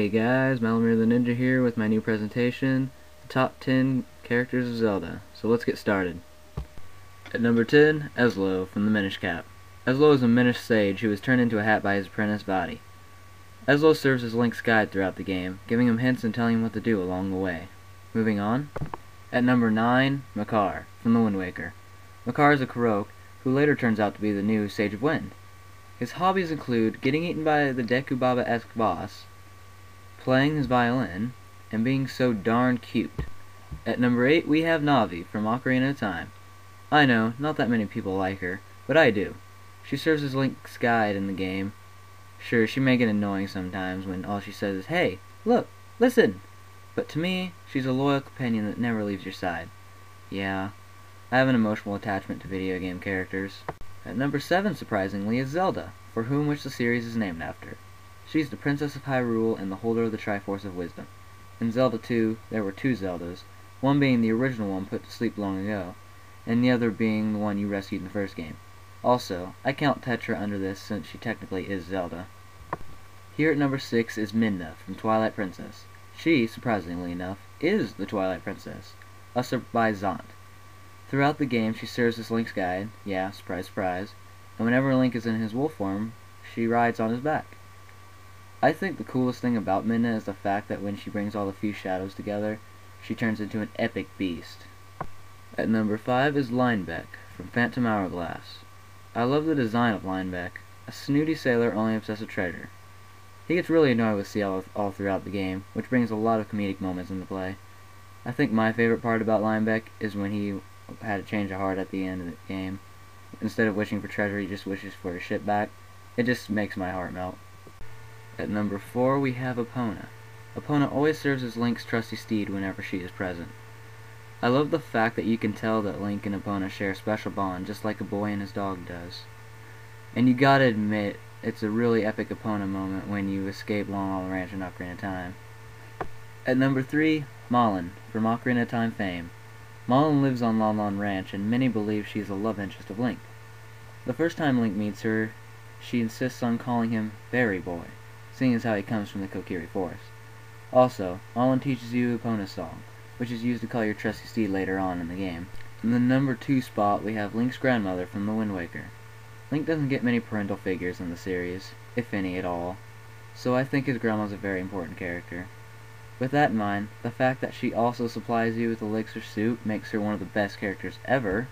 Hey guys, malameurtheninja here with my new presentation, the top 10 characters of Zelda. So let's get started. At number 10, Ezlo from the Minish Cap. Ezlo is a Minish sage who is turned into a hat by his apprentice Vadi. Ezlo serves as Link's guide throughout the game, giving him hints and telling him what to do along the way. Moving on. At number 9, Makar from the Wind Waker. Makar is a Korok who later turns out to be the new Sage of Wind. His hobbies include getting eaten by the Deku Baba-esque boss, playing his violin, and being so darn cute. At number 8 we have Navi from Ocarina of Time. I know, not that many people like her, but I do. She serves as Link's guide in the game. Sure, she may get annoying sometimes when all she says is, "Hey, look, listen!" But to me, she's a loyal companion that never leaves your side. Yeah, I have an emotional attachment to video game characters. At number 7, surprisingly, is Zelda, for whom which the series is named after. She's the Princess of Hyrule and the holder of the Triforce of Wisdom. In Zelda 2, there were two Zeldas, one being the original one put to sleep long ago, and the other being the one you rescued in the first game. Also, I count Tetra under this since she technically is Zelda. Here at number 6 is Midna from Twilight Princess. She, surprisingly enough, is the Twilight Princess, ushered by Zant. Throughout the game, she serves as Link's guide, yeah, surprise surprise, and whenever Link is in his wolf form, she rides on his back. I think the coolest thing about Midna is the fact that when she brings all the few shadows together, she turns into an epic beast. At number 5 is Linebeck from Phantom Hourglass. I love the design of Linebeck, a snooty sailor only obsessed with treasure. He gets really annoyed with Ciel all throughout the game, which brings a lot of comedic moments into play. I think my favorite part about Linebeck is when he had to change of heart at the end of the game. Instead of wishing for treasure, he just wishes for his ship back. It just makes my heart melt. At number 4 we have Epona. Epona always serves as Link's trusty steed whenever she is present. I love the fact that you can tell that Link and Epona share a special bond, just like a boy and his dog does. And you gotta admit, it's a really epic Epona moment when you escape Lon Lon Ranch in Ocarina of Time. At number 3, Malon from Ocarina of Time fame. Malon lives on Lon Lon Ranch, and many believe she is a love interest of Link. The first time Link meets her, she insists on calling him Berry Boy, seeing as how he comes from the Kokiri Forest. Also, Malon teaches you Epona's song, which is used to call your trusty steed later on in the game. In the number 2 spot, we have Link's grandmother from the Wind Waker. Link doesn't get many parental figures in the series, if any at all, so I think his grandma's a very important character. With that in mind, the fact that she also supplies you with elixir soup makes her one of the best characters ever.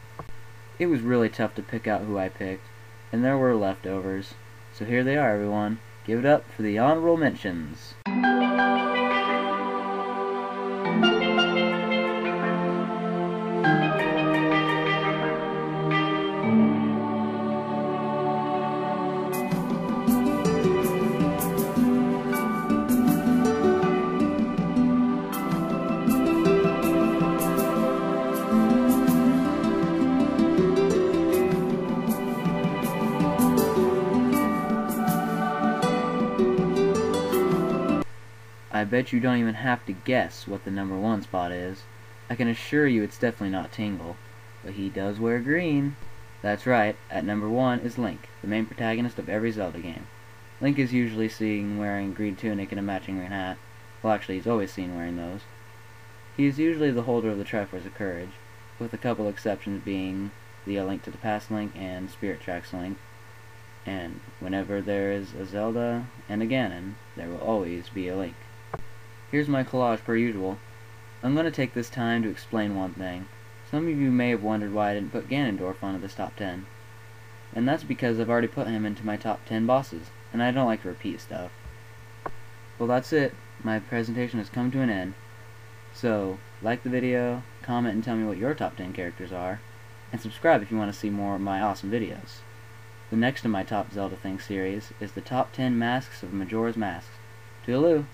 It was really tough to pick out who I picked, and there were leftovers. So here they are, everyone. Give it up for the honorable mentions. I bet you don't even have to guess what the number 1 spot is. I can assure you it's definitely not Tingle, but he does wear green. That's right, at number 1 is Link, the main protagonist of every Zelda game. Link is usually seen wearing a green tunic and a matching green hat. Well, actually, he's always seen wearing those. He is usually the holder of the Triforce of Courage, with a couple exceptions being the A Link to the Past Link and Spirit Tracks Link. And whenever there is a Zelda and a Ganon, there will always be a Link. Here's my collage per usual. I'm going to take this time to explain one thing. Some of you may have wondered why I didn't put Ganondorf onto this top 10. And that's because I've already put him into my top 10 bosses, and I don't like to repeat stuff. Well, that's it. My presentation has come to an end. So, like the video, comment and tell me what your top 10 characters are, and subscribe if you want to see more of my awesome videos. The next in my Top Zelda Things series is the top 10 masks of Majora's Mask. Toodaloo!